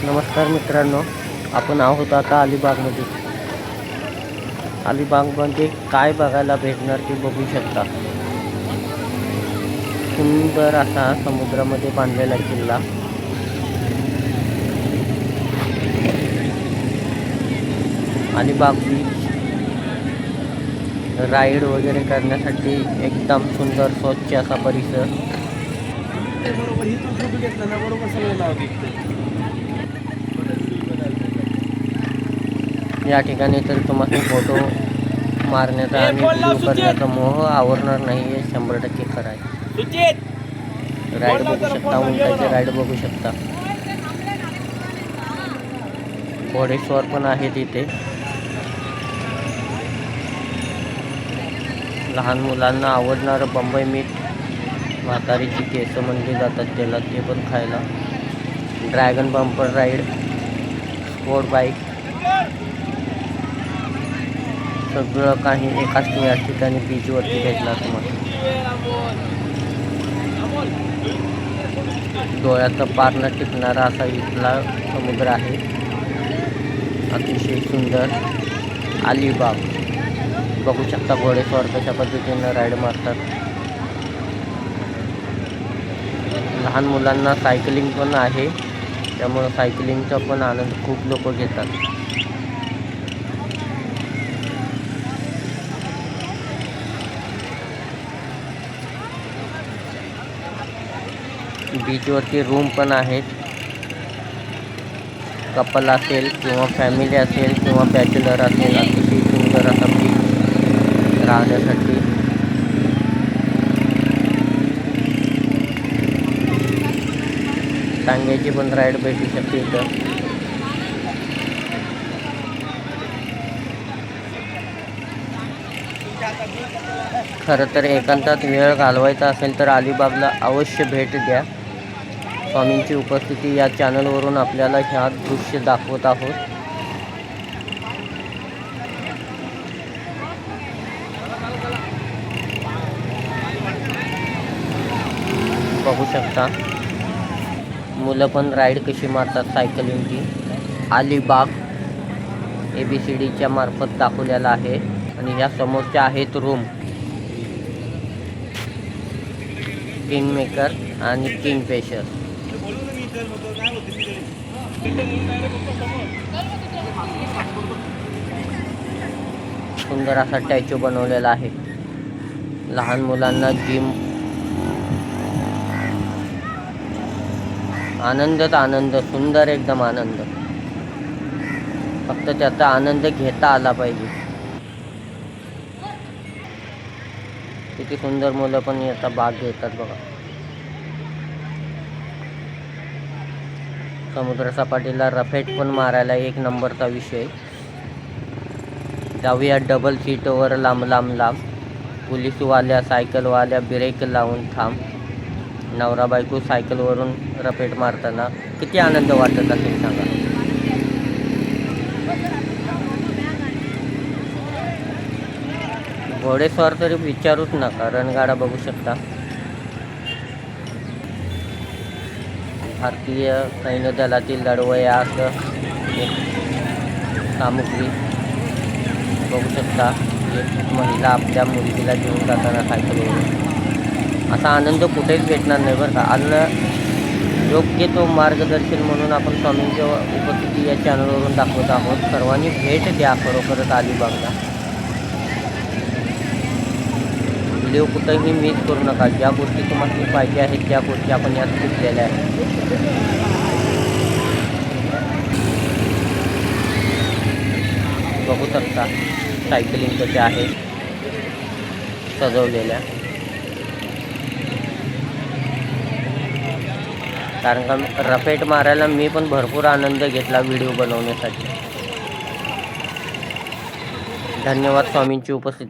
नमस्कार मित्रांनो, आपण आहोत आता अलिबागमध्ये. अलिबागमध्ये काय बघायला भेटणार ते बघू शकता. सुंदर असा समुद्रामध्ये बांधलेला किल्ला. अलिबाग बीच राईड वगैरे करण्यासाठी एकदम सुंदर स्वच्छ असा परिसर. या ठिकाणी तर तुम्हाला फोटो मारण्याचा आणि व्हिडिओ करण्याचा मोह आवरणार नाही हे 100% खरं आहे. राईड बघू शकता, उंटाचे राईड बघू शकता. घोडेस्वार पण आहे तिथे. लहान मुलांना आवडणारं बंबई मीठ, म्हातारीची केस म्हणली जातात त्याला, ते पण खायला. Dragon bumper ride, sport bike, सगळं काही एकाच या ठिकाणी बीचवरती भेटणार तुम्हाला. डोळ्याचं पार न टिकणारा असा इथला समुद्र आहे. अतिशय सुंदर अलिबाग. बघू शकता घोडेस्वार कशा पद्धतीनं राईड मारतात. लहान मुलांना सायकलिंग पण आहे, त्यामुळं सायकलिंगचा पण आनंद खूप लोक घेतात. बीचवरती रूम पण आहेत. कपल असेल किंवा फॅमिली असेल किंवा बॅचलर असेल, अतिशय सुंदर असा बीच राहण्यासाठी. टांग्याची पण राईड भेटू शकते इथं. खरं तर एकांतात वेळ घालवायचा असेल तर अलिबागला अवश्य भेट द्या. स्वामींची उपस्थिती या चॅनलवरून आपल्याला ह्या दृश्य दाखवत आहोत. बघू शकता मुलं पण राईड कशी मारतात सायकलिंगची. अलिबाग ABCDच्या मार्फत दाखवलेला आहे. आणि ह्या समोरच्या आहेत रूम, किंगमेकर आणि किंगफिशर. सुंदर असा स्टॅच्यू बनवलेला आहे. लहान मुलांना जिम, आनंदच आनंद, सुंदर एकदम आनंद. फक्त त्याचा आनंद घेता आला पाहिजे. किती सुंदर मुलं पण याचा भाग घेतात बघा. समुद्र सपाटीला रफेट पण मारायला एक नंबरचा विषय. जाऊया डबल सीटवर लांब लांब लांब. पोलिसवाल्या सायकलवाल्या ब्रेक लावून थांब. नवरा बायको सायकलवरून रफेट मारताना किती आनंद वाटत असेल सांगा. घोडेस्वार तरी विचारूच नका. रणगाडा बघू शकता. भारतीय सैन्य दलातील लढवया असं एक सामुग्री बघू शकता. एक महिला आपल्या मुलगीला घेऊन जाताना सायकलवरून. असा आनंद कुठेच भेटणार नाही बरं का. अन्न योग्य तो मार्गदर्शन म्हणून आपण स्वामींच्या उपस्थिती या चॅनलवरून दाखवत आहोत. सर्वांनी भेट द्या खरोखरच अलिबागला. व्हिडिओ कुठंही मिस करू नका. ज्या गोष्टी तुम्हाला पाहिजे आहेत त्या गोष्टी आपण यात शिकलेल्या आहेत. बघू शकता सायकलिंग कशा आहे सजवलेल्या. कारण का रफेट मारायला मी पण भरपूर आनंद घेतला व्हिडिओ बनवण्यासाठी. धन्यवाद स्वामींची उपस्थिती.